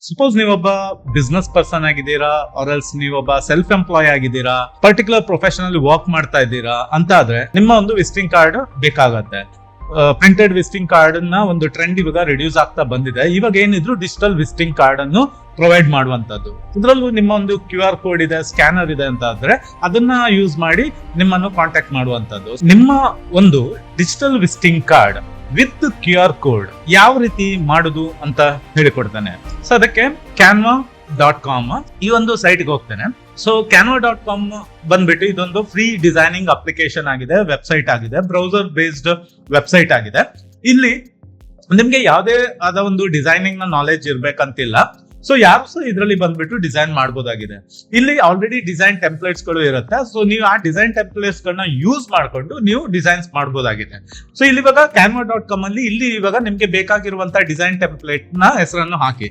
Suppose ನೀವೊಬ್ಬ business person ಆಗಿದ್ದೀರಾ R else ನೀವೊಬ್ಬ self employee ಆಗಿದ್ದೀರಾ, particular professional work ಮಾಡ್ತಾ ಇದ್ದೀರಾ ಅಂತ ಆದ್ರೆ ನಿಮ್ಮ ಒಂದು ವಿಸಿಟಿಂಗ್ ಕಾರ್ಡ್ ಬೇಕಾಗತ್ತೆ. ಪ್ರಿಂಟೆಡ್ ವಿಸಿಟಿಂಗ್ ಕಾರ್ಡ್ ನ ಒಂದು ಟ್ರೆಂಡ್ ಇವಾಗ ರಿಡ್ಯೂಸ್ ಆಗ್ತಾ ಬಂದಿದೆ. ಇವಾಗ ಏನಿದ್ರು ಡಿಜಿಟಲ್ ವಿಸಿಟಿಂಗ್ ಕಾರ್ಡ್ ಅನ್ನು ಪ್ರೊವೈಡ್ ಮಾಡುವಂತದ್ದು. ಇದರಲ್ಲೂ ನಿಮ್ಮ ಒಂದು QR ಕೋಡ್ ಇದೆ, ಸ್ಕ್ಯಾನರ್ ಇದೆ ಅಂತ ಆದ್ರೆ ಅದನ್ನ ಯೂಸ್ ಮಾಡಿ ನಿಮ್ಮನ್ನು ಕಾಂಟ್ಯಾಕ್ಟ್ ಮಾಡುವಂತದ್ದು. ನಿಮ್ಮ ಒಂದು digital visiting card with QR code ಯಾವ ರೀತಿ ಮಾಡುದು ಅಂತ ಹೇಳಿಕೊಡ್ತಾನೆ. ಸೊ ಅದಕ್ಕೆ canva.com ಈ ಒಂದು ಸೈಟ್ಗೆ ಹೋಗ್ತೇನೆ. ಸೊ canva.com ಬಂದ್ಬಿಟ್ಟು ಇದೊಂದು ಫ್ರೀ ಡಿಸೈನಿಂಗ್ ಅಪ್ಲಿಕೇಶನ್ ಆಗಿದೆ, ವೆಬ್ಸೈಟ್ ಆಗಿದೆ, ಬ್ರೌಸರ್ ಬೇಸ್ಡ್ ವೆಬ್ಸೈಟ್ ಆಗಿದೆ. ಇಲ್ಲಿ ನಿಮ್ಗೆ ಯಾವುದೇ ಆದ ಒಂದು ಡಿಸೈನಿಂಗ್ ನ ನಾಲೆಜ್ ಇರ್ಬೇಕಂತಿಲ್ಲ. ಸೊ ಯಾರು ಸಹ ಇದರಲ್ಲಿ ಬಂದ್ಬಿಟ್ಟು ಡಿಸೈನ್ ಮಾಡಬಹುದಾಗಿದೆ. ಇಲ್ಲಿ ಆಲ್ರೆಡಿ ಡಿಸೈನ್ ಟೆಂಪ್ಲೇಟ್ಸ್ ಗಳು ಇರುತ್ತೆ. ಸೊ ನೀವು ಆ ಡಿಸೈನ್ ಟೆಂಪ್ಲೇಟ್ಸ್ ಗಳನ್ನ ಯೂಸ್ ಮಾಡ್ಕೊಂಡು ನೀವು ಡಿಸೈನ್ಸ್ ಮಾಡಬಹುದಾಗಿದೆ. ಸೊ ಇಲ್ಲಿ ಇವಾಗ canva.com ಅಲ್ಲಿ ಇಲ್ಲಿ ಇವಾಗ ನಿಮ್ಗೆ ಬೇಕಾಗಿರುವಂತಹ ಡಿಸೈನ್ ಟೆಂಪ್ಲೇಟ್ ನ ಹೆಸರನ್ನು ಹಾಕಿ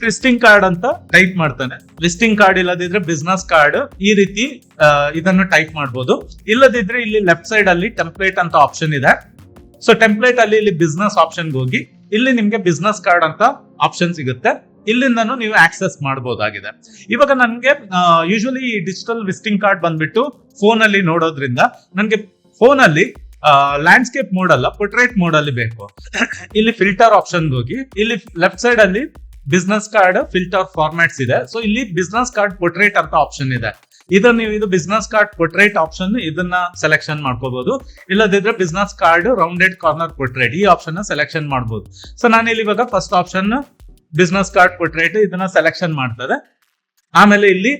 ವಿಸಿಟಿಂಗ್ ಕಾರ್ಡ್ ಅಂತ ಟೈಪ್ ಮಾಡ್ತಾನೆ. ವಿಸಿಟಿಂಗ್ ಕಾರ್ಡ್ ಇಲ್ಲದಿದ್ರೆ ಬಿಸ್ನೆಸ್ ಕಾರ್ಡ್, ಈ ರೀತಿ ಇದನ್ನು ಟೈಪ್ ಮಾಡಬಹುದು. ಇಲ್ಲದಿದ್ರೆ ಇಲ್ಲಿ ಲೆಫ್ಟ್ ಸೈಡ್ ಅಲ್ಲಿ ಟೆಂಪ್ಲೇಟ್ ಅಂತ ಆಪ್ಷನ್ ಇದೆ. ಸೊ ಟೆಂಪ್ಲೇಟ್ ಅಲ್ಲಿ ಇಲ್ಲಿ ಬಿಸ್ನೆಸ್ ಆಪ್ಷನ್ ಹೋಗಿ ಇಲ್ಲಿ ನಿಮ್ಗೆ ಬಿಸ್ನೆಸ್ ಕಾರ್ಡ್ ಅಂತ ಆಪ್ಷನ್ ಸಿಗುತ್ತೆ. ಇಲ್ಲಿಂದನೂ ನೀವು ಆಕ್ಸೆಸ್ ಮಾಡಬಹುದಾಗಿದೆ. ಇವಾಗ ನನ್ಗೆ ಯೂಶುವಲಿ ಈ ಡಿಜಿಟಲ್ ವಿಸಿಟಿಂಗ್ ಕಾರ್ಡ್ ಬಂದ್ಬಿಟ್ಟು ಫೋನ್ ಅಲ್ಲಿ ನೋಡೋದ್ರಿಂದ ನನ್ಗೆ ಫೋನ್ ಅಲ್ಲಿ ಲ್ಯಾಂಡ್ಸ್ಕೇಪ್ ಮೋಡ್ ಅಲ್ಲ, ಪೋರ್ಟ್ರೇಟ್ ಮೋಡ್ ಅಲ್ಲಿ ಬೇಕು. ಇಲ್ಲಿ ಫಿಲ್ಟರ್ ಆಪ್ಷನ್ ಹೋಗಿ ಇಲ್ಲಿ ಲೆಫ್ಟ್ ಸೈಡ್ ಅಲ್ಲಿ ಬಿಸ್ನೆಸ್ ಕಾರ್ಡ್ ಫಿಲ್ಟರ್ ಫಾರ್ಮ್ಯಾಟ್ಸ್ ಇದೆ. ಸೊ ಇಲ್ಲಿ ಬಿಸ್ನೆಸ್ ಕಾರ್ಡ್ ಪೋರ್ಟ್ರೇಟ್ ಅಂತ ಆಪ್ಷನ್ ಇದೆ. ಇದು ಬಿಸ್ನೆಸ್ ಕಾರ್ಡ್ ಪೋರ್ಟ್ರೇಟ್ ಆಪ್ಷನ್, ಇದನ್ನ ಸೆಲೆಕ್ಷನ್ ಮಾಡ್ಕೋಬಹುದು. ಇಲ್ಲದಿದ್ರೆ business card rounded corner portrait ಈ ಆಪ್ಷನ್ ಸೆಲೆಕ್ಷನ್ ಮಾಡಬಹುದು. ಸೊ ನಾನು ಇಲ್ಲಿ ಇವಾಗ first option business card portrait ಇದನ್ನ ಸೆಲೆಕ್ಷನ್ ಮಾಡ್ತದೆ. ಆಮೇಲೆ ಇಲ್ಲಿ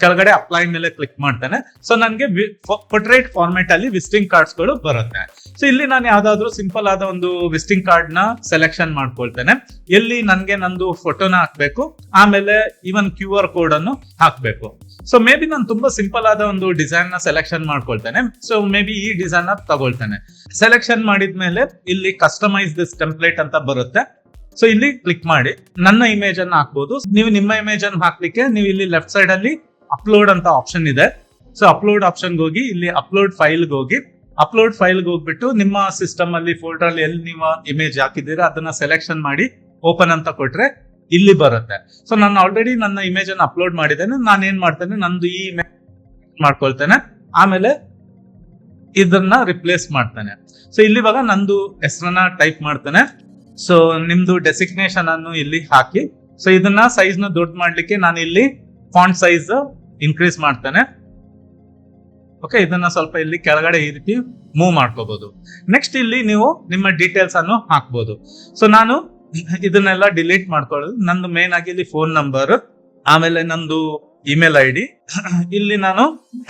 ಕೆಳಗಡೆ ಅಪ್ಲೈ ಮೇಲೆ ಕ್ಲಿಕ್ ಮಾಡ್ತೇನೆ. ಸೊ ನನಗೆ ಪೋರ್ಟ್ರೇಟ್ ಫಾರ್ಮೆಟ್ ಅಲ್ಲಿ ವಿಸಿಟಿಂಗ್ ಕಾರ್ಡ್ಸ್ ಗಳು ಬರುತ್ತೆ. ಸೊ ಇಲ್ಲಿ ನಾನು ಯಾವ್ದಾದ್ರು ಸಿಂಪಲ್ ಆದ ಒಂದು ವಿಸಿಟಿಂಗ್ ಕಾರ್ಡ್ ನ ಸೆಲೆಕ್ಷನ್ ಮಾಡ್ಕೊಳ್ತೇನೆ. ಎಲ್ಲಿ ನನ್ಗೆ ನಂದು ಫೋಟೋನ ಹಾಕ್ಬೇಕು, ಆಮೇಲೆ ಇವನ್ QR ಕೋಡ್ ಅನ್ನು ಹಾಕ್ಬೇಕು. ಸೊ ಮೇ ಬಿ ನಾನು ತುಂಬಾ ಸಿಂಪಲ್ ಆದ ಒಂದು ಡಿಸೈನ್ ನ ಸೆಲೆಕ್ಷನ್ ಮಾಡ್ಕೊಳ್ತೇನೆ. ಸೊ ಮೇ ಬಿ ಈ ಡಿಸೈನ್ ನ ತಗೊಳ್ತೇನೆ. ಸೆಲೆಕ್ಷನ್ ಮಾಡಿದ್ಮೇಲೆ ಇಲ್ಲಿ ಕಸ್ಟಮೈಸ್ ದಿಸ್ ಟೆಂಪ್ಲೇಟ್ ಅಂತ ಬರುತ್ತೆ. ಸೊ ಇಲ್ಲಿ ಕ್ಲಿಕ್ ಮಾಡಿ ನನ್ನ ಇಮೇಜ್ ಅನ್ನು ಹಾಕ್ಬಹುದು. ನೀವು ನಿಮ್ಮ ಇಮೇಜ್ ಅನ್ನು ಹಾಕ್ಲಿಕ್ಕೆ ನೀವು ಇಲ್ಲಿ ಲೆಫ್ಟ್ ಸೈಡ್ ಅಲ್ಲಿ ಅಪ್ಲೋಡ್ ಅಂತ ಆಪ್ಷನ್ ಇದೆ. ಸೊ ಅಪ್ಲೋಡ್ ಆಪ್ಷನ್ ಹೋಗಿ ಇಲ್ಲಿ ಅಪ್ಲೋಡ್ ಫೈಲ್ ಹೋಗಿ ಅಪ್ಲೋಡ್ ಫೈಲ್ ಹೋಗ್ಬಿಟ್ಟು ನಿಮ್ಮ ಸಿಸ್ಟಮ್ ಅಲ್ಲಿ ಫೋಲ್ಡರ್ ಅಲ್ಲಿ ಎಲ್ಲಿ ನೀವು ಇಮೇಜ್ ಹಾಕಿದ್ದೀರಾ ಅದನ್ನ ಸೆಲೆಕ್ಷನ್ ಮಾಡಿ ಓಪನ್ ಅಂತ ಕೊಟ್ರೆ ಇಲ್ಲಿ ಬರುತ್ತೆ. ಸೊ ನಾನು ಆಲ್ರೆಡಿ ನನ್ನ ಇಮೇಜ್ ಅನ್ನು ಅಪ್ಲೋಡ್ ಮಾಡಿದ್ದೇನೆ. ನಾನು ಏನ್ ಮಾಡ್ತೇನೆ, ನಂದು ಈ ಇಮೇಜ್ ಮಾಡ್ಕೊಳ್ತೇನೆ. ಆಮೇಲೆ ಇದನ್ನ ರಿಪ್ಲೇಸ್ ಮಾಡ್ತೇನೆ. ಸೊ ಇಲ್ಲಿ ಇವಾಗ ನಂದು ಹೆಸರನ್ನ ಟೈಪ್ ಮಾಡ್ತೇನೆ. ಸೊ ನಿಮ್ದು ಡೆಸಿಗ್ನೇಷನ್ ಅನ್ನು ಇಲ್ಲಿ ಹಾಕಿ, ಸೊ ಇದನ್ನ ಸೈಜ್ ನ ದೊಡ್ಡ ಮಾಡ್ಲಿಕ್ಕೆ ನಾನು ಇಲ್ಲಿ ಫಾಂಟ್ ಸೈಜ್ ಇನ್ಕ್ರೀಸ್ ಮಾಡ್ತೇನೆ. ಓಕೆ, ಇದನ್ನ ಸ್ವಲ್ಪ ಇಲ್ಲಿ ಕೆಳಗಡೆ ಈ ರೀತಿ ಮೂವ್ ಮಾಡ್ಕೋಬಹುದು. ನೆಕ್ಸ್ಟ್ ಇಲ್ಲಿ ನೀವು ನಿಮ್ಮ ಡೀಟೇಲ್ಸ್ ಅನ್ನು ಹಾಕ್ಬಹುದು. ಸೊ ನಾನು ಇದನ್ನೆಲ್ಲ ಡಿಲೀಟ್ ಮಾಡ್ಕೊಳ್ಳೋದು. ನಂದು ಮೇನ್ ಆಗಿ ಇಲ್ಲಿ ಫೋನ್ ನಂಬರ್, ಆಮೇಲೆ ನಂದು ಇಮೇಲ್ ID, ಇಲ್ಲಿ ನಾನು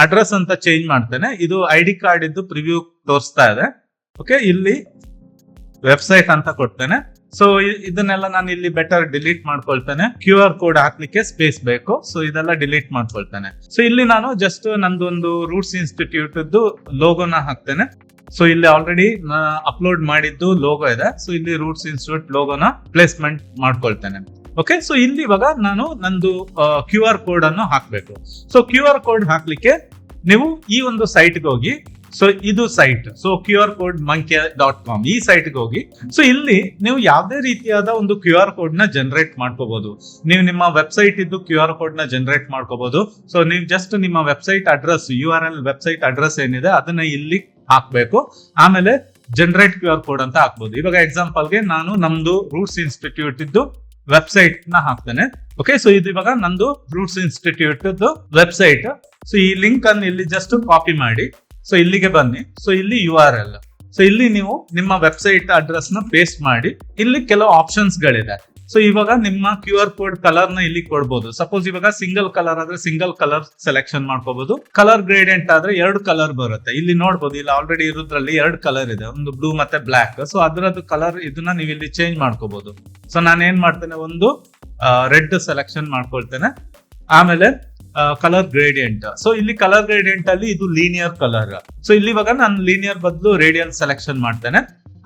ಅಡ್ರೆಸ್ ಅಂತ ಚೇಂಜ್ ಮಾಡ್ತೇನೆ. ಇದು ID ಕಾರ್ಡ್ ಇದ್ದು ಪ್ರಿವ್ಯೂ ತೋರಿಸ್ತಾ ಇದೆ. ಓಕೆ, ಇಲ್ಲಿ ವೆಬ್ಸೈಟ್ ಅಂತ ಕೊಡ್ತೇನೆ. ಸೊ ಇದನ್ನೆಲ್ಲ ನಾನು ಇಲ್ಲಿ ಬೆಟರ್ ಡಿಲೀಟ್ ಮಾಡ್ಕೊಳ್ತೇನೆ. QR ಕೋಡ್ ಹಾಕ್ಲಿಕ್ಕೆ ಸ್ಪೇಸ್ ಬೇಕು. ಸೊ ಇದೆಲ್ಲ ಡಿಲೀಟ್ ಮಾಡ್ಕೊಳ್ತೇನೆ. ಸೊ ಇಲ್ಲಿ ನಾನು ಜಸ್ಟ್ ನಂದೊಂದು ರೂಟ್ಸ್ ಇನ್ಸ್ಟಿಟ್ಯೂಟ್ ಲೋಗೋನ ಹಾಕ್ತೇನೆ. ಸೊ ಇಲ್ಲಿ ಆಲ್ರೆಡಿ ಅಪ್ಲೋಡ್ ಮಾಡಿದ್ದು ಲೋಗೋ ಇದೆ. ಸೊ ಇಲ್ಲಿ ರೂಟ್ಸ್ ಇನ್ಸ್ಟಿಟ್ಯೂಟ್ ಲೋಗೋನ ಪ್ಲೇಸ್ಮೆಂಟ್ ಮಾಡ್ಕೊಳ್ತೇನೆ. ಓಕೆ, ಸೊ ಇಲ್ಲಿ ಇವಾಗ ನಾನು ನಂದು QR ಕೋಡ್ ಅನ್ನು ಹಾಕ್ಬೇಕು. ಸೊ QR ಕೋಡ್ ಹಾಕ್ಲಿಕ್ಕೆ ನೀವು ಈ ಒಂದು ಸೈಟ್ಗೆ ಹೋಗಿ, ಸೊ ಇದು ಸೈಟ್, ಸೊ qrcodemonkey.com ಈ ಸೈಟ್ಗೆ ಹೋಗಿ, ಸೊ ಇಲ್ಲಿ ನೀವು ಯಾವುದೇ ರೀತಿಯಾದ ಒಂದು QR ಕೋಡ್ ನ ಜನರೇಟ್ ಮಾಡ್ಕೋಬಹುದು. ನೀವು ನಿಮ್ಮ ವೆಬ್ಸೈಟ್ ಇದ್ದು QR ಕೋಡ್ ನ ಜನರೇಟ್ ಮಾಡ್ಕೋಬಹುದು. ಸೊ ನೀವು ಜಸ್ಟ್ ನಿಮ್ಮ website address URL website address ಏನಿದೆ ಅದನ್ನ ಇಲ್ಲಿ ಹಾಕ್ಬೇಕು. ಆಮೇಲೆ ಜನರೇಟ್ QR ಕೋಡ್ ಅಂತ ಹಾಕ್ಬಹುದು. ಇವಾಗ ಎಕ್ಸಾಂಪಲ್ ಗೆ ನಾನು ನಮ್ದು ರೂಟ್ಸ್ ಇನ್ಸ್ಟಿಟ್ಯೂಟ್ ಇದ್ದು ವೆಬ್ಸೈಟ್ ನ ಹಾಕ್ತೇನೆ. ಓಕೆ, ಸೊ ಇದು ಇವಾಗ ನಂದು ರೂಟ್ಸ್ ಇನ್ಸ್ಟಿಟ್ಯೂಟ್ ವೆಬ್ಸೈಟ್. ಸೊ ಈ ಲಿಂಕ್ ಅನ್ನು ಇಲ್ಲಿ ಜಸ್ಟ್ ಕಾಪಿ ಮಾಡಿ, ಸೊ ಇಲ್ಲಿಗೆ ಬನ್ನಿ. ಸೊ ಇಲ್ಲಿ URL, ಸೊ ಇಲ್ಲಿ ನೀವು ನಿಮ್ಮ ವೆಬ್ಸೈಟ್ ಅಡ್ರೆಸ್ ನ ಪೇಸ್ಟ್ ಮಾಡಿ. ಇಲ್ಲಿ ಕೆಲವು ಆಪ್ಷನ್ಸ್ ಗಳಿದೆ. ಸೊ ಇವಾಗ ನಿಮ್ಮ QR ಕೋಡ್ ಕಲರ್ ನ ಇಲ್ಲಿ ಕೊಡ್ಬೋದು. ಸಪೋಸ್ ಇವಾಗ ಸಿಂಗಲ್ ಕಲರ್ ಆದ್ರೆ ಸಿಂಗಲ್ ಕಲರ್ ಸೆಲೆಕ್ಷನ್ ಮಾಡ್ಕೋಬಹುದು. ಕಲರ್ ಗ್ರೇಡಿಯಂಟ್ ಆದ್ರೆ 2 ಕಲರ್ ಬರುತ್ತೆ. ಇಲ್ಲಿ ನೋಡ್ಬೋದು, ಇಲ್ಲಿ ಆಲ್ರೆಡಿ ಇರೋದ್ರಲ್ಲಿ 2 ಕಲರ್ ಇದೆ, ಒಂದು ಬ್ಲೂ ಮತ್ತೆ ಬ್ಲಾಕ್. ಸೊ ಅದರದ್ದು ಕಲರ್ ಇದನ್ನ ನೀವು ಇಲ್ಲಿ ಚೇಂಜ್ ಮಾಡ್ಕೋಬಹುದು. ಸೊ ನಾನು ಏನ್ ಮಾಡ್ತೇನೆ, ಒಂದು ರೆಡ್ ಸೆಲೆಕ್ಷನ್ ಮಾಡ್ಕೊಳ್ತೇನೆ. ಆಮೇಲೆ ಕಲರ್ ಗ್ರೇಡಿಯಂಟ್, ಸೊ ಇಲ್ಲಿ ಕಲರ್ ಗ್ರೇಡಿಯಂಟ್ ಅಲ್ಲಿ ಇದು ಲೀನಿಯರ್ ಕಲರ್. ಸೊ ಇಲ್ಲಿ ಇವಾಗ ನಾನು ಲೀನಿಯರ್ ಬದಲು ರೇಡಿಯಲ್ ಸೆಲೆಕ್ಷನ್ ಮಾಡ್ತೇನೆ.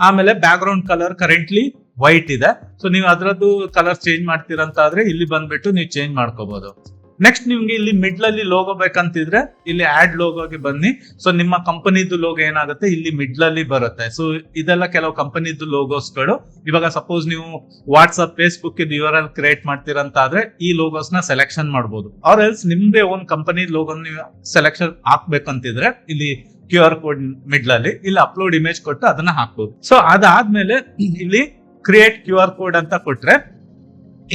ಆಮೇಲೆ back ground colour currently white ಇದೆ. ಸೊ ನೀವು ಅದರದ್ದು ಕಲರ್ ಚೇಂಜ್ ಮಾಡ್ತೀರಂತ ಆದ್ರೆ ಇಲ್ಲಿ ಬಂದ್ಬಿಟ್ಟು ನೀವು ಚೇಂಜ್ ಮಾಡ್ಕೋಬಹುದು. ನೆಕ್ಸ್ಟ್ ನಿಮ್ಗೆ ಇಲ್ಲಿ ಮಿಡ್ಲ್ ಅಲ್ಲಿ ಲೋಗೋ ಬೇಕಂತಿದ್ರೆ ಇಲ್ಲಿ ಆಡ್ ಲೋಗೋಗೆ ಬನ್ನಿ. ಸೊ ನಿಮ್ಮ ಕಂಪನಿದು ಲೋಗೋ ಏನಾಗುತ್ತೆ ಇಲ್ಲಿ ಮಿಡ್ಲ್ ಅಲ್ಲಿ ಬರುತ್ತೆ. ಸೊ ಇದೆಲ್ಲ ಕೆಲವು ಕಂಪನಿದು ಲೋಗೋಸ್ಗಳು. ಇವಾಗ ಸಪೋಸ್ ನೀವು ವಾಟ್ಸ್ಆಪ್, ಫೇಸ್ಬುಕ್ URL ಕ್ರಿಯೇಟ್ ಮಾಡ್ತೀರಂತ ಆದ್ರೆ ಈ ಲೋಗೋಸ್ ನ ಸೆಲೆಕ್ಷನ್ ಮಾಡಬಹುದು. ಆರ್ ಎಲ್ಸ್ ನಿಮ್ದೇ ಒಂದು ಕಂಪನಿ ಲೋಗೋ ನೀವು ಸೆಲೆಕ್ಷನ್ ಹಾಕ್ಬೇಕಂತಿದ್ರೆ ಇಲ್ಲಿ QR ಕೋಡ್ ಮಿಡ್ಲ್ ಅಲ್ಲಿ ಇಲ್ಲಿ ಅಪ್ಲೋಡ್ ಇಮೇಜ್ ಕೊಟ್ಟು ಅದನ್ನ ಹಾಕ್ಬೋದು. ಸೊ ಅದಾದ್ಮೇಲೆ ಇಲ್ಲಿ ಕ್ರಿಯೇಟ್ QR ಕೋಡ್ ಅಂತ ಕೊಟ್ರೆ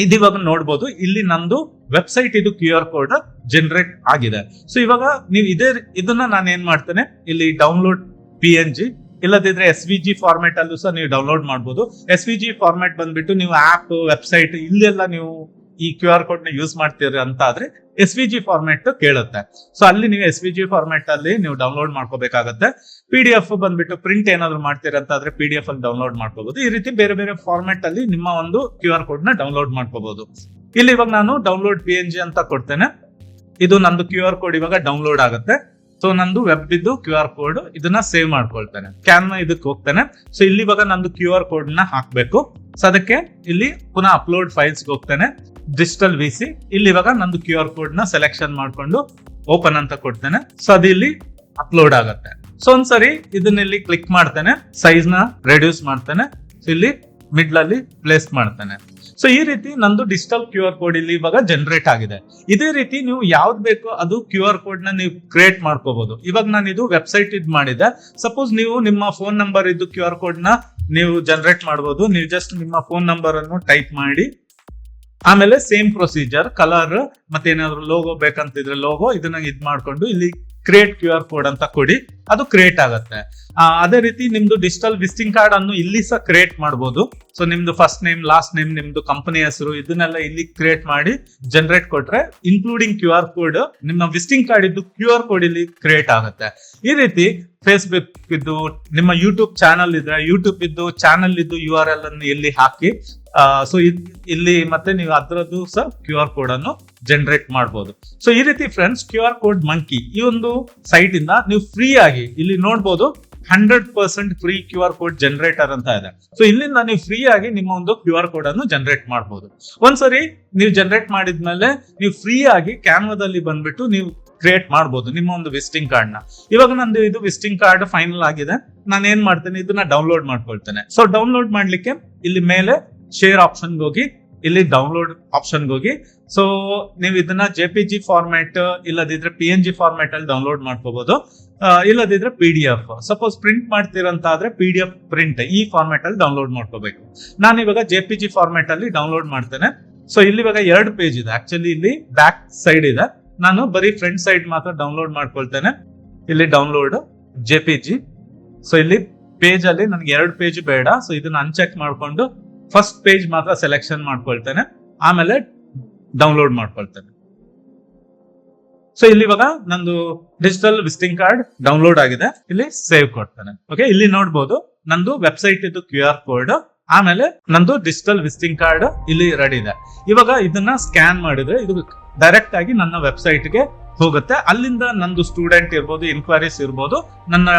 ಇದಿವಾಗ ನೋಡ್ಬೋದು ಇಲ್ಲಿ ನಂದು ವೆಬ್ಸೈಟ್ ಇದು QR ಕೋಡ್ ಜನರೇಟ್ ಆಗಿದೆ. ಸೊ ಇವಾಗ ನೀವು ಇದನ್ನ ನಾನು ಏನ್ ಮಾಡ್ತೇನೆ ಇಲ್ಲಿ ಡೌನ್ಲೋಡ್ PNG ಇಲ್ಲದಿದ್ರೆ SVG ಫಾರ್ಮೆಟ್ ಅಲ್ಲೂ ಸಹ ನೀವು ಡೌನ್ಲೋಡ್ ಮಾಡಬಹುದು. SVG ಫಾರ್ಮೆಟ್ ಬಂದ್ಬಿಟ್ಟು ನೀವು ಆಪ್, ವೆಬ್ಸೈಟ್ ಇಲ್ಲೆಲ್ಲ ನೀವು ಈ QR ಕೋಡ್ ನ ಯೂಸ್ ಮಾಡ್ತೀರಿ ಅಂತ ಆದ್ರೆ SVG ಫಾರ್ಮೆಟ್ ಕೇಳುತ್ತೆ. ಸೊ ಅಲ್ಲಿ ನೀವು SVG ಫಾರ್ಮೆಟ್ ಅಲ್ಲಿ ನೀವು ಡೌನ್ಲೋಡ್ ಮಾಡ್ಕೋಬೇಕಾಗತ್ತೆ. PDF ಬಂದ್ಬಿಟ್ಟು ಪ್ರಿಂಟ್ ಏನಾದ್ರು ಮಾಡ್ತೀರಾ ಅಂತ ಆದ್ರೆ PDF ಅಲ್ಲಿ ಡೌನ್ಲೋಡ್ ಮಾಡ್ಕೋಬಹುದು. ಈ ರೀತಿ ಬೇರೆ ಬೇರೆ ಫಾರ್ಮೆಟ್ ಅಲ್ಲಿ ನಿಮ್ಮ ಒಂದು QR ಕೋಡ್ ನ ಡೌನ್ಲೋಡ್ ಮಾಡ್ಕೋಬಹುದು. ಇಲ್ಲಿ ಇವಾಗ ನಾನು ಡೌನ್ಲೋಡ್ PNG ಅಂತ ಕೊಡ್ತೇನೆ. ಇದು ನಂದು QR ಕೋಡ್ ಇವಾಗ ಡೌನ್ಲೋಡ್ ಆಗುತ್ತೆ. ಸೊ ನಂದು ವೆಬ್ ಇದ್ದು QR ಕೋಡ್ ಇದನ್ನ ಸೇವ್ ಮಾಡ್ಕೊಳ್ತೇನೆ. ಕ್ಯಾನ್ ಇದಕ್ಕೆ ಹೋಗ್ತೇನೆ. ಸೊ ಇಲ್ಲಿ ಇವಾಗ ನಂದು QR ಕೋಡ್ ನ ಹಾಕ್ಬೇಕು. ಸೊ ಅದಕ್ಕೆ ಇಲ್ಲಿ ಪುನಃ ಅಪ್ಲೋಡ್ ಫೈಲ್ಸ್ ಹೋಗ್ತೇನೆ, ಡಿಜಿಟಲ್ VC. ಇಲ್ಲಿ ಇವಾಗ ನಂದು QR ಕೋಡ್ ನ ಸೆಲೆಕ್ಷನ್ ಮಾಡ್ಕೊಂಡು ಓಪನ್ ಅಂತ ಕೊಡ್ತೇನೆ. ಸೊ ಅದು ಇಲ್ಲಿ ಅಪ್ಲೋಡ್ ಆಗುತ್ತೆ. ಸೊ ಒಂದ್ಸರಿ ಇದನ್ನ ಇಲ್ಲಿ ಕ್ಲಿಕ್ ಮಾಡ್ತೇನೆ, ಸೈಜ್ ನ ರೆಡ್ಯೂಸ್ ಮಾಡ್ತೇನೆ, ಇಲ್ಲಿ ಮಿಡ್ಲ್ ಅಲ್ಲಿ ಪ್ಲೇಸ್ ಮಾಡ್ತೇನೆ. ಸೊ ಈ ರೀತಿ ನಂದು ಡಿಜಿಟಲ್ QR ಕೋಡ್ ಇಲ್ಲಿ ಇವಾಗ ಜನರೇಟ್ ಆಗಿದೆ. ಇದೇ ರೀತಿ ನೀವು ಯಾವ್ದು ಬೇಕೋ ಅದು QR ಕೋಡ್ ನ ನೀವು ಕ್ರಿಯೇಟ್ ಮಾಡ್ಕೋಬಹುದು. ಇವಾಗ ನಾನು ಇದು ವೆಬ್ಸೈಟ್ ಇದ್ ಮಾಡಿದೆ. ಸಪೋಸ್ ನೀವು ನಿಮ್ಮ ಫೋನ್ ನಂಬರ್ ಇದ್ದು QR ಕೋಡ್ ನ ನೀವು ಜನರೇಟ್ ಮಾಡಬಹುದು. ನೀವು ಜಸ್ಟ್ ನಿಮ್ಮ ಫೋನ್ ನಂಬರ್ ಅನ್ನು ಟೈಪ್ ಮಾಡಿ ಆಮೇಲೆ ಸೇಮ್ ಪ್ರೊಸೀಜರ್, ಕಲರ್ ಮತ್ತೆ ಏನಾದ್ರು ಲೋಗೋ ಬೇಕಂತಿದ್ರೆ ಲೋಗೋ ಇದನ್ನ ಇದ್ ಮಾಡ್ಕೊಂಡು ಇಲ್ಲಿ ಕ್ರಿಯೇಟ್ QR ಕೋಡ್ ಅಂತ ಕೊಡಿ, ಅದು ಕ್ರಿಯೇಟ್ ಆಗುತ್ತೆ. ಅದೇ ರೀತಿ ನಿಮ್ದು ಡಿಜಿಟಲ್ ವಿಸಿಟಿಂಗ್ ಕಾರ್ಡ್ ಅನ್ನು ಇಲ್ಲಿ ಸಹ ಕ್ರಿಯೇಟ್ ಮಾಡಬಹುದು. ಸೊ ನಿಮ್ದು ಫಸ್ಟ್ ನೇಮ್, ಲಾಸ್ಟ್ ನೇಮ್, ನಿಮ್ದು ಕಂಪನಿ ಹೆಸರು ಇದನ್ನೆಲ್ಲ ಇಲ್ಲಿ ಕ್ರಿಯೇಟ್ ಮಾಡಿ ಜನರೇಟ್ ಕೊಟ್ರೆ ಇನ್ಕ್ಲೂಡಿಂಗ್ QR ಕೋಡ್ ನಿಮ್ಮ ವಿಸಿಟಿಂಗ್ ಕಾರ್ಡ್ ಇದ್ದು QR ಕೋಡ್ ಇಲ್ಲಿ ಕ್ರಿಯೇಟ್ ಆಗುತ್ತೆ. ಈ ರೀತಿ ಫೇಸ್ಬುಕ್ ಇದ್ದು ನಿಮ್ಮ ಯೂಟ್ಯೂಬ್ ಚಾನಲ್ ಇದ್ರೆ ಯೂಟ್ಯೂಬ್ ಇದ್ದು ಚಾನಲ್ ಇದ್ದು URL ಅನ್ನು ಇಲ್ಲಿ ಹಾಕಿ ಸೊ ಇಲ್ಲಿ ಮತ್ತೆ ನೀವು ಅದರದ್ದು ಸಹ QR ಕೋಡ್ ಅನ್ನು ಜನರೇಟ್ ಮಾಡಬಹುದು. ಸೊ ಈ ರೀತಿ ಫ್ರೆಂಡ್ಸ್ QR ಕೋಡ್ ಮಂಕಿ ಈ ಒಂದು ಸೈಟ್ ಇಂದ ನೀವು ಫ್ರೀ ಆಗಿ ಇಲ್ಲಿ ನೋಡಬಹುದು 100% ಫ್ರೀ QR ಕೋಡ್ ಜನರೇಟರ್ ಅಂತ ಇದೆ. ಸೊ ಇಲ್ಲಿಂದ ನೀವು ಫ್ರೀ ಆಗಿ ನಿಮ್ಮ ಒಂದು QR ಕೋಡ್ ಅನ್ನು ಜನರೇಟ್ ಮಾಡಬಹುದು. ಒಂದ್ಸರಿ ನೀವು ಜನರೇಟ್ ಮಾಡಿದ್ಮೇಲೆ ನೀವು ಫ್ರೀ ಆಗಿ ಕ್ಯಾನ್ವಾದಲ್ಲಿ ಬಂದ್ಬಿಟ್ಟು ನೀವು ಕ್ರಿಯೇಟ್ ಮಾಡಬಹುದು ನಿಮ್ಮ ಒಂದು ವಿಸಿಟಿಂಗ್ ಕಾರ್ಡ್ ನ. ಇವಾಗ ನಂದು ಇದು ವಿಸಿಟಿಂಗ್ ಕಾರ್ಡ್ ಫೈನಲ್ ಆಗಿದೆ. ನಾನು ಏನ್ ಮಾಡ್ತೇನೆ ಇದನ್ನ ಡೌನ್ಲೋಡ್ ಮಾಡ್ಕೊಳ್ತೇನೆ. ಸೊ ಡೌನ್ಲೋಡ್ ಮಾಡ್ಲಿಕ್ಕೆ ಇಲ್ಲಿ ಮೇಲೆ ಶೇರ್ ಆಪ್ಷನ್ ಹೋಗಿ ಇಲ್ಲಿ ಡೌನ್ಲೋಡ್ ಆಪ್ಷನ್ ಹೋಗಿ ಸೊ ನೀವು ಇದನ್ನ JPG ಫಾರ್ಮ್ಯಾಟ್ ಇಲ್ಲದಿದ್ರೆ PNG ಫಾರ್ಮ್ಯಾಟ್ ಅಲ್ಲಿ ಡೌನ್ಲೋಡ್ ಮಾಡ್ಕೋಬಹುದು. ಇಲ್ಲದಿದ್ರೆ PDF. ಸಪೋಸ್ ಪ್ರಿಂಟ್ ಮಾಡ್ತೀರಂತ ಆದ್ರೆ PDF ಪ್ರಿಂಟ್ ಈ ಫಾರ್ಮ್ಯಾಟ್ ಅಲ್ಲಿ ಡೌನ್ಲೋಡ್ ಮಾಡ್ಕೋಬೇಕು. ನಾನು ಇವಾಗ JPG ಫಾರ್ಮ್ಯಾಟ್ ಅಲ್ಲಿ ಡೌನ್ಲೋಡ್ ಮಾಡ್ತೇನೆ. ಸೊ ಇಲ್ಲಿ ಇವಾಗ 2 ಪೇಜ್ ಇದೆ. ಆಕ್ಚುಲಿ ಇಲ್ಲಿ ಬ್ಯಾಕ್ ಸೈಡ್ ಇದೆ. ನಾನು ಬರೀ ಫ್ರಂಟ್ ಸೈಡ್ ಮಾತ್ರ ಡೌನ್ಲೋಡ್ ಮಾಡ್ಕೊಳ್ತೇನೆ. ಇಲ್ಲಿ ಡೌನ್ಲೋಡ್ JPG. ಸೊ ಇಲ್ಲಿ ಪೇಜ್ ಅಲ್ಲಿ ನನಗೆ 2 ಪೇಜ್ ಬೇಡ. ಸೊ ಇದನ್ನ ಅನ್ಚೆಕ್ ಮಾಡ್ಕೊಂಡು ಫಸ್ಟ್ ಪೇಜ್ ಮಾತ್ರ ಸೆಲೆಕ್ಷನ್ ಮಾಡ್ಕೊಳ್ತೇನೆ, ಆಮೇಲೆ ಡೌನ್ಲೋಡ್ ಮಾಡ್ಕೊಳ್ತೇನೆ. ಸೊ ಇಲ್ಲಿ ಇವಾಗ ನಂದು ಡಿಜಿಟಲ್ ವಿಸಿಟಿಂಗ್ ಕಾರ್ಡ್ ಡೌನ್ಲೋಡ್ ಆಗಿದೆ. ಇಲ್ಲಿ ಸೇವ್ ಕೊಡ್ತೇನೆ. ಓಕೆ, ಇಲ್ಲಿ ನೋಡ್ಬೋದು ನಂದು ವೆಬ್ಸೈಟ್ ಇದು QR ಕೋಡ್, ಆಮೇಲೆ ನಂದು ಡಿಜಿಟಲ್ ವಿಸಿಟಿಂಗ್ ಕಾರ್ಡ್ ಇಲ್ಲಿ ರೆಡಿ ಇದೆ. ಇವಾಗ ಇದನ್ನ ಸ್ಕ್ಯಾನ್ ಮಾಡಿದ್ರೆ ಇದು ಡೈರೆಕ್ಟ್ ಆಗಿ ನನ್ನ ವೆಬ್ಸೈಟ್ ಗೆ ಹೋಗುತ್ತೆ. ಅಲ್ಲಿಂದ ನಂದು ಸ್ಟೂಡೆಂಟ್ ಇರ್ಬೋದು, ಇನ್ಕ್ವೈರೀಸ್ ಇರ್ಬೋದು, ನನ್ನ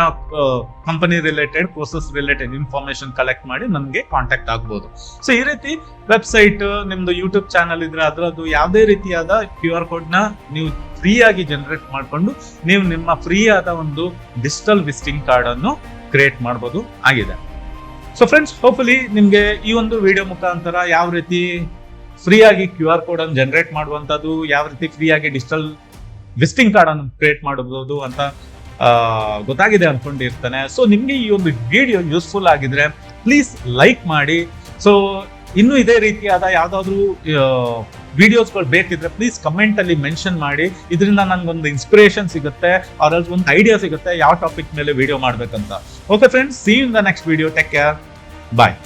company related, courses related information collect ಮಾಡಿ ನನಗೆ ಕಾಂಟ್ಯಾಕ್ಟ್ ಆಗ್ಬೋದು. ಸೊ ಈ ರೀತಿ ವೆಬ್ಸೈಟ್, ನಿಮ್ದು ಯೂಟ್ಯೂಬ್ ಚಾನಲ್ ಇದ್ರೆ ಅದರದ್ದು ಯಾವುದೇ ರೀತಿಯಾದ QR ಕೋಡ್ ನ ನೀವು ಫ್ರೀ ಆಗಿ ಜನರೇಟ್ ಮಾಡಿಕೊಂಡು ನೀವು ನಿಮ್ಮ ಫ್ರೀ ಆದ ಒಂದು ಡಿಜಿಟಲ್ ವಿಸಿಟಿಂಗ್ ಕಾರ್ಡ್ ಅನ್ನು ಕ್ರಿಯೇಟ್ ಮಾಡಬಹುದು ಆಗಿದೆ. ಸೊ ಫ್ರೆಂಡ್ಸ್, ಹೋಪ್ಫುಲಿ ನಿಮ್ಗೆ ಈ ಒಂದು ವಿಡಿಯೋ ಮುಖಾಂತರ ಯಾವ ರೀತಿ ಫ್ರೀ ಆಗಿ QR ಕೋಡ್ ಅನ್ನು ಜನರೇಟ್ ಮಾಡುವಂತದ್ದು, ಯಾವ ರೀತಿ ಫ್ರೀ ಆಗಿ ಡಿಜಿಟಲ್ ವಿಸಿಟಿಂಗ್ ಕಾರ್ಡ್ ಅನ್ನು ಕ್ರಿಯೇಟ್ ಮಾಡಬಹುದು ಅಂತ ಗೊತ್ತಾಗಿದೆ ಅನ್ಕೊಂಡಿರ್ತಾನೆ. ಸೊ ನಿಮ್ಗೆ ಈ ಒಂದು ವಿಡಿಯೋ ಯೂಸ್ಫುಲ್ ಆಗಿದ್ರೆ ಪ್ಲೀಸ್ ಲೈಕ್ ಮಾಡಿ. ಸೊ ಇನ್ನು ಇದೇ ರೀತಿಯಾದ ಯಾವ್ದಾದ್ರು ವಿಡಿಯೋಸ್ಗಳು ಬೇಕಿದ್ರೆ ಪ್ಲೀಸ್ ಕಮೆಂಟ್ ಅಲ್ಲಿ ಮೆನ್ಷನ್ ಮಾಡಿ. ಇದರಿಂದ ನನ್ಗೊಂದು ಇನ್ಸ್ಪಿರೇಷನ್ ಸಿಗುತ್ತೆ, ಅವ್ರಲ್ಲಿ ಒಂದು ಐಡಿಯಾ ಸಿಗುತ್ತೆ ಯಾವ ಟಾಪಿಕ್ ಮೇಲೆ ವಿಡಿಯೋ ಮಾಡ್ಬೇಕಂತ. Okay friends, see you in the next video. Take care, bye.